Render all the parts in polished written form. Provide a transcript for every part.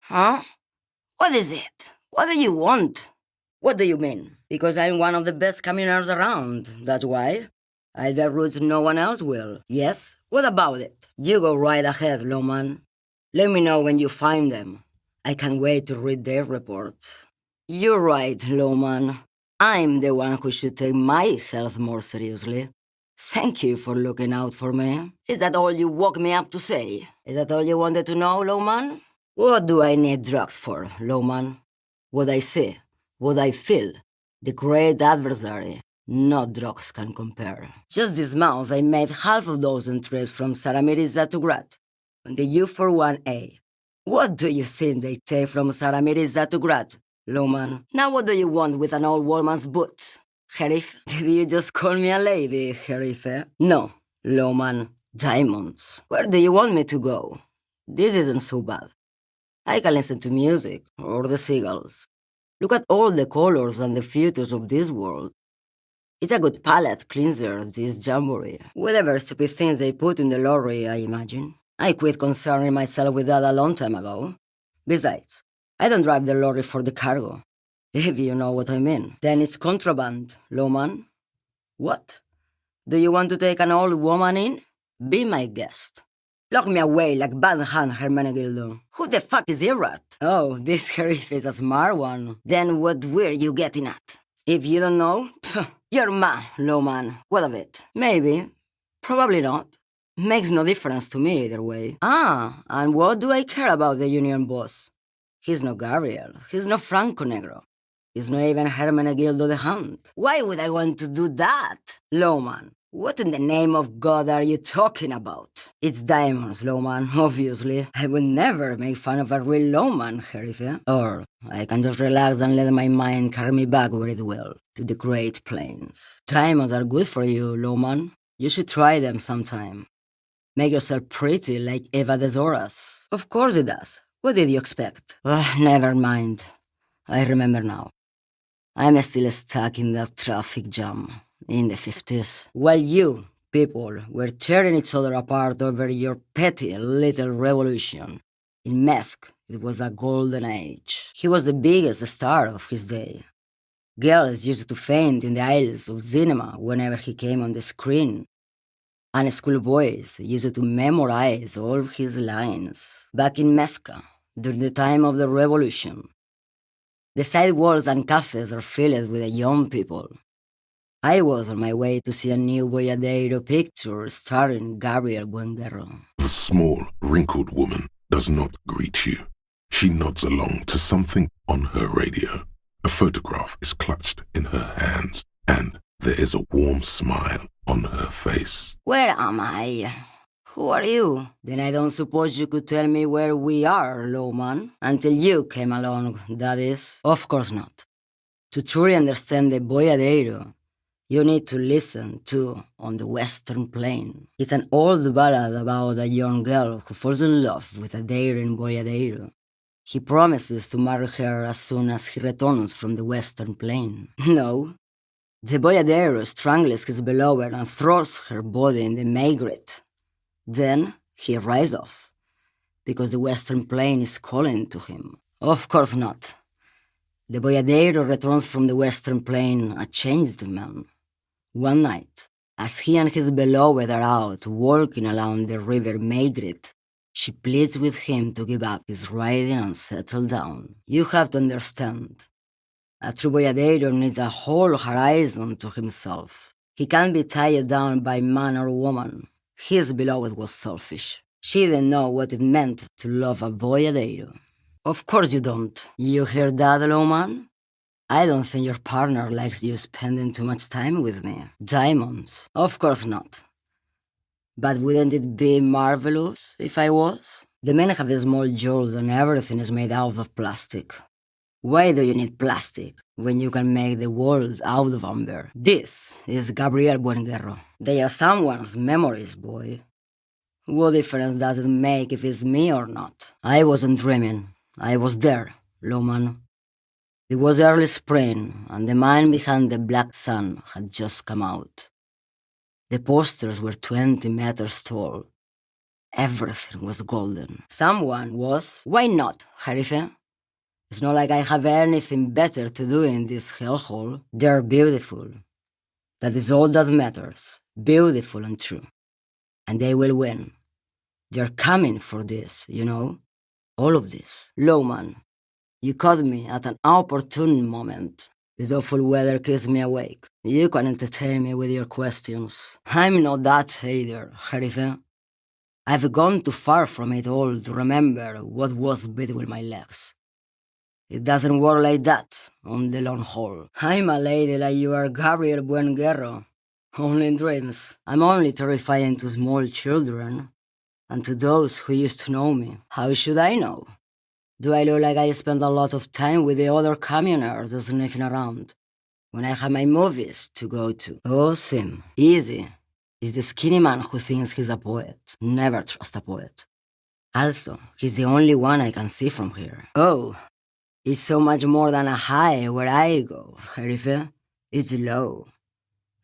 Huh? What is it? What do you want? What do you mean? Because I'm one of the best caminers around, that's why. I get routes no one else will. Yes? What about it? You go right ahead, Lowman. Let me know when you find them. I can't wait to read their reports. You're right, Lowman. I'm the one who should take my health more seriously. Thank you for looking out for me. Is that all you woke me up to say? Is that all you wanted to know, Lowman? What do I need drugs for, Lowman? What I see, what I feel, the great adversary. No drugs can compare. Just this month, I made half a dozen trips from Saramiriza to Grat on the U41A. What do you think they take from Saramiriza to Grat, Lowman? Now what do you want with an old woman's boots? Sheriff, did you just call me a lady, Sheriff? No, Lowman, diamonds. Where do you want me to go? This isn't so bad. I can listen to music, or the seagulls. Look at all the colors and the futures of this world. It's a good palate cleanser, this jamboree. Whatever stupid things they put in the lorry, I imagine. I quit concerning myself with that a long time ago. Besides, I don't drive the lorry for the cargo. If you know what I mean. Then it's contraband, Lowman. What? Do you want to take an old woman in? Be my guest. Lock me away like Bad Hand Hermenegildo. Who the fuck is Irat? Oh, this sheriff is a smart one. Then what were you getting at? If you don't know, you're mad, Lowman. What of it? Maybe. Probably not. Makes no difference to me either way. Ah, and what do I care about the union boss? He's no Gabriel. He's no Franco Negro. He's not even Hermenegildo the Hunt. Why would I want to do that? Lowman, what in the name of God are you talking about? It's diamonds, Lowman, obviously. I would never make fun of a real Lowman, Sheriff. Or I can just relax and let my mind carry me back where it will, to the Great Plains. Diamonds are good for you, Lowman. You should try them sometime. Make yourself pretty like Eva de Zoras. Of course it does. What did you expect? Never mind. I remember now. I'm still stuck in that traffic jam in the 50s. While you, people, were tearing each other apart over your petty little revolution. In Methk, it was a golden age. He was the biggest star of his day. Girls used to faint in the aisles of cinema whenever he came on the screen. And schoolboys used to memorize all of his lines. Back in Methka, during the time of the revolution, the sidewalks and cafes are filled with young people. I was on my way to see a new Boyadero picture starring Gabriel Buenguerro. The small, wrinkled woman does not greet you. She nods along to something on her radio. A photograph is clutched in her hands, and there is a warm smile on her face. Where am I? Who are you? Then I don't suppose you could tell me where we are, Lowman. Until you came along, that is. Of course not. To truly understand the Boyadero, you need to listen to On the Western Plain. It's an old ballad about a young girl who falls in love with a daring Boyadero. He promises to marry her as soon as he returns from the Western Plain. No. The Boyadero strangles his beloved and throws her body in the Maigret. Then he rides off, because the Western Plain is calling to him. Of course not. The Boyadero returns from the Western Plain a changed man. One night, as he and his beloved are out walking along the river Maigret, she pleads with him to give up his riding and settle down. You have to understand. A true Boyadero needs a whole horizon to himself. He can't be tied down by man or woman. His beloved was selfish. She didn't know what it meant to love a Boyadero. Of course you don't. You hear that, Lowman? I don't think your partner likes you spending too much time with me. Diamonds? Of course not. But wouldn't it be marvelous if I was? The men have small jewels and everything is made out of plastic. Why do you need plastic when you can make the world out of amber? This is Gabriel Buenguerro. They are someone's memories, boy. What difference does it make if it's me or not? I wasn't dreaming. I was there, Lowman. It was early spring, and the man behind the black sun had just come out. The posters were 20 meters tall. Everything was golden. Someone was. Why not, Harife? It's not like I have anything better to do in this hellhole. They're beautiful. That is all that matters. Beautiful and true. And they will win. They're coming for this, you know? All of this. Lowman, you caught me at an opportune moment. This awful weather keeps me awake. You can entertain me with your questions. I'm not that either, Harife. I've gone too far from it all to remember what was between my legs. It doesn't work like that on the long haul. I'm a lady like you are, Gabriel Buenguerro. Only in dreams. I'm only terrifying to small children. And to those who used to know me, how should I know? Do I look like I spend a lot of time with the other communers sniffing around when I have my movies to go to? Oh, Sim, easy. He's the skinny man who thinks he's a poet. Never trust a poet. Also, he's the only one I can see from here. Oh, it's so much more than a high where I go, Herife. It's low.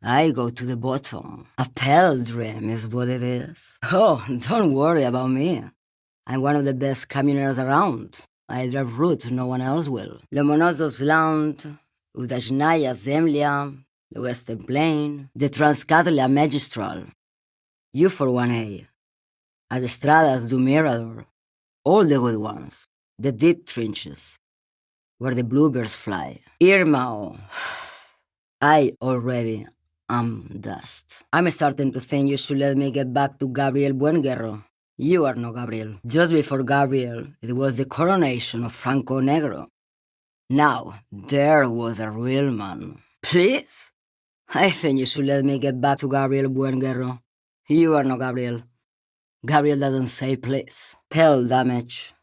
I go to the bottom. A Paledriver is what it is. Oh, don't worry about me. I'm one of the best communers around. I drive routes no one else will. Lomonosov's Land, Udajnaya Zemlya, the Western Plain, the Transcatolia Magistral, U41A, Adestradas du Mirador, all the good ones, the deep trenches, where the bluebirds fly. Irmao, I already am dust. I'm starting to think you should let me get back to Gabriel Buenguerro. You are no Gabriel. Just before Gabriel, it was the coronation of Franco Negro. Now, there was a real man. Please? I think you should let me get back to Gabriel Buenguerro. You are no Gabriel. Gabriel doesn't say please. Pale damage.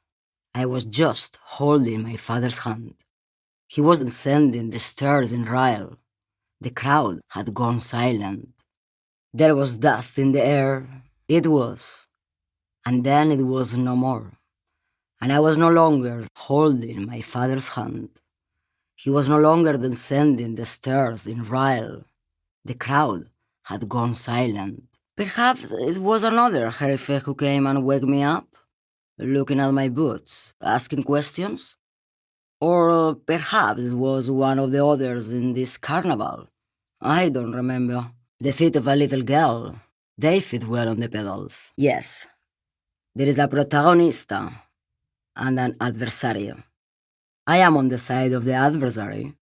I was just holding my father's hand. He wasn't sending the stairs in riot. The crowd had gone silent. There was dust in the air. It was. And then it was no more. And I was no longer holding my father's hand. He was no longer descending the stairs in riot. The crowd had gone silent. Perhaps it was another Herife who came and woke me up, looking at my boots, asking questions. Or perhaps it was one of the others in this carnival. I don't remember. The feet of a little girl. They fit well on the pedals. Yes, there is a protagonista and an adversario. I am on the side of the adversary.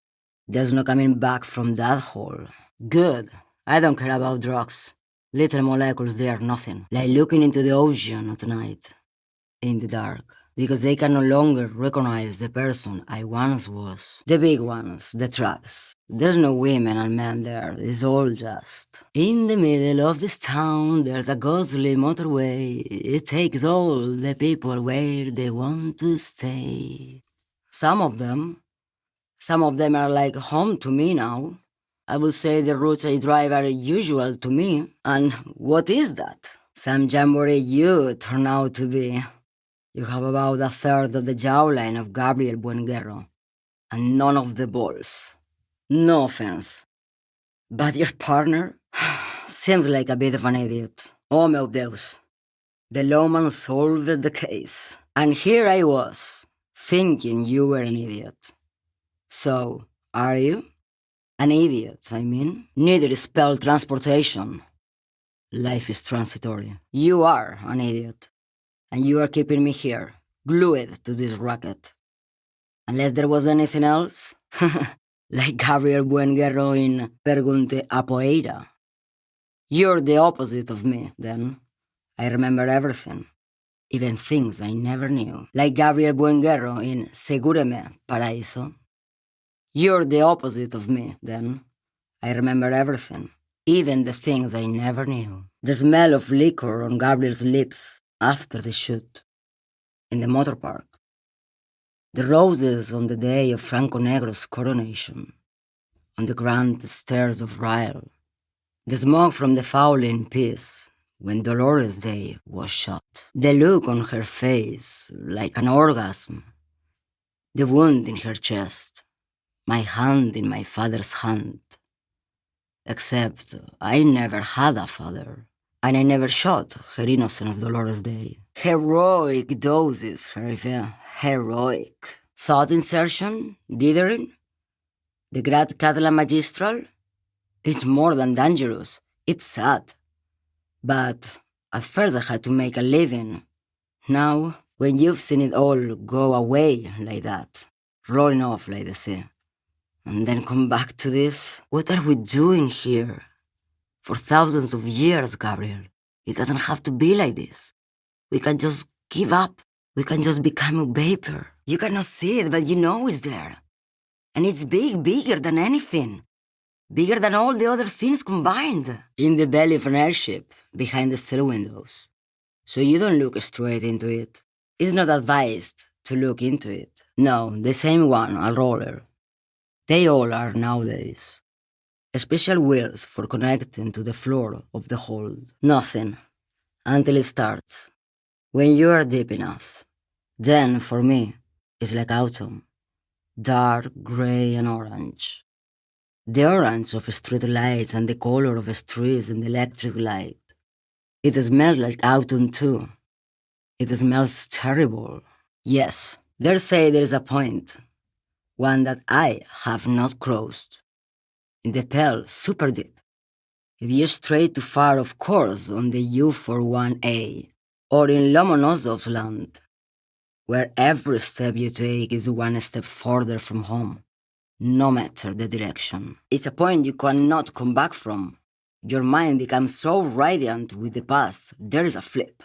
There's no coming back from that hole. Good. I don't care about drugs. Little molecules, they are nothing. Like looking into the ocean at night, in the dark. Because they can no longer recognize the person I once was. The big ones, the trucks. There's no women and men there, it's all just. In the middle of this town, there's a ghostly motorway. It takes all the people where they want to stay. Some of them are like home to me now. I would say the routes I drive are usual to me. And what is that? Some jamboree you turn out to be. You have about a third of the jawline of Gabriel Buenguerro, and none of the balls. No offense. But your partner seems like a bit of an idiot. Oh meu Deus. The lawman solved the case. And here I was, thinking you were an idiot. So, are you? An idiot, I mean. Neither is spelled transportation. Life is transitory. You are an idiot. And you are keeping me here, glued to this racket. Unless there was anything else? Like Gabriel Buenguerro in Pergunte a Poeira. You're the opposite of me, then. I remember everything, even things I never knew. Like Gabriel Buenguerro in Segúreme, Paraíso. You're the opposite of me, then. I remember everything, even the things I never knew. The smell of liquor on Gabriel's lips after the shoot, in the motor park. The roses on the day of Franco Negro's coronation, on the grand stairs of Ryle. The smoke from the fowling piece when Dolores Day was shot. The look on her face, like an orgasm. The wound in her chest, my hand in my father's hand. Except I never had a father. And I never shot her innocence Dolores Day. Heroic doses, Herife. Heroic. Thought insertion? Dithering? The Grad Catalan Magistral? It's more than dangerous. It's sad. But at first I had to make a living. Now, when you've seen it all go away like that, rolling off like the sea, and then come back to this, what are we doing here? For thousands of years, Gabriel. It doesn't have to be like this. We can just give up. We can just become a vapor. You cannot see it, but you know it's there. And it's big, bigger than anything. Bigger than all the other things combined. In the belly of an airship, behind the cell windows. So you don't look straight into it. It's not advised to look into it. No, the same one, a roller. They all are nowadays. Special wheels for connecting to the floor of the hold. Nothing. Until it starts. When you are deep enough. Then, for me, it's like autumn. Dark, gray, and orange. The orange of street lights and the color of streets in the electric light. It smells like autumn too. It smells terrible. Yes, they say there is a point. One that I have not crossed. In the Pale, super deep. If you stray too far, of course, on the U41A, or in Lomonosov's land, where every step you take is one step further from home, no matter the direction. It's a point you cannot come back from. Your mind becomes so radiant with the past, there is a flip.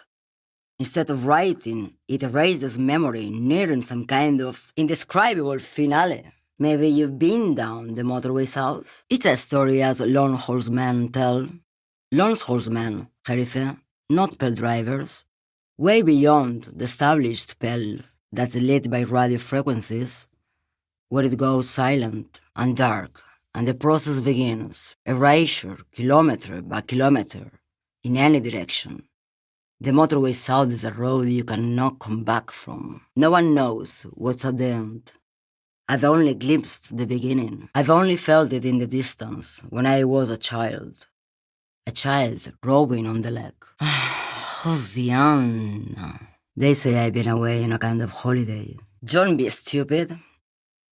Instead of writing, it erases memory, nearing some kind of indescribable finale. Maybe you've been down the motorway south. It's a story as lone horsemen tell. Lone horsemen, Jerife, not Paledrivers. Way beyond the established Pel that's lit by radio frequencies, where it goes silent and dark, and the process begins, erasure, kilometer by kilometer, in any direction. The motorway south is a road you cannot come back from. No one knows what's at the end. I've only glimpsed the beginning. I've only felt it in the distance when I was a child. A child rowing on the lake. Hosianna. They say I've been away on a kind of holiday. Don't be stupid.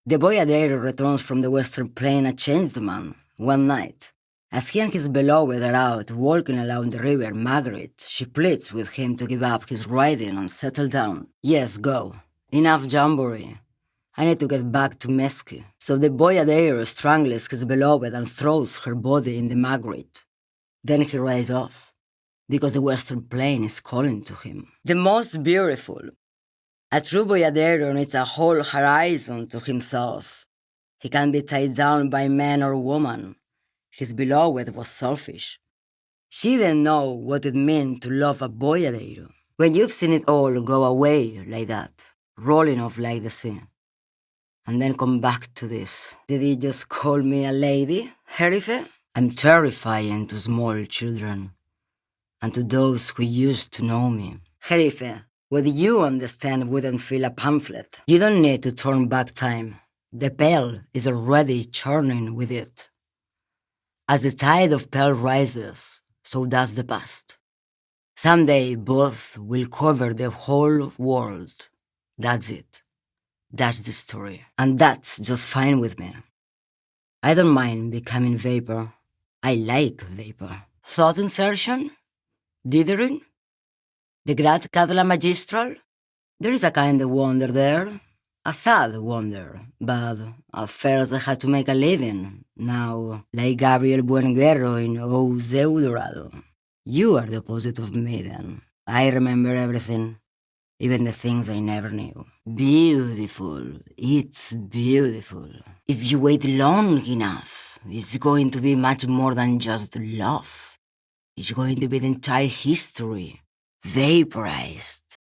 The boyadero returns from the western plain a changed man, one night. As he and his beloved are out walking along the river Margaret, she pleads with him to give up his riding and settle down. Yes, go. Enough jamboree. I need to get back to Mesky. So the boyadero strangles his beloved and throws her body in the Margaret. Then he rides off, because the western plain is calling to him. The most beautiful. A true boyadero needs a whole horizon to himself. He can't be tied down by man or woman. His beloved was selfish. She didn't know what it meant to love a boyadero. When you've seen it all go away like that, rolling off like the sea, and then come back to this, did he just call me a lady, Jerife? I'm terrifying to small children, and to those who used to know me. Jerife, what you understand wouldn't fill a pamphlet. You don't need to turn back time. The Pale is already churning with it. As the tide of Pale rises, so does the past. Someday both will cover the whole world. That's it. That's the story. And that's just fine with me. I don't mind becoming vapor. I like vapor. Thought insertion? Dithering? The Grad Catalan Magistral? There is a kind of wonder there. A sad wonder. But at first I had to make a living. Now, like Gabriel Buenguerro in O Zeudorado. You are the opposite of me then. I remember everything. Even the things I never knew. Beautiful. It's beautiful. If you wait long enough, it's going to be much more than just love. It's going to be the entire history, vaporized.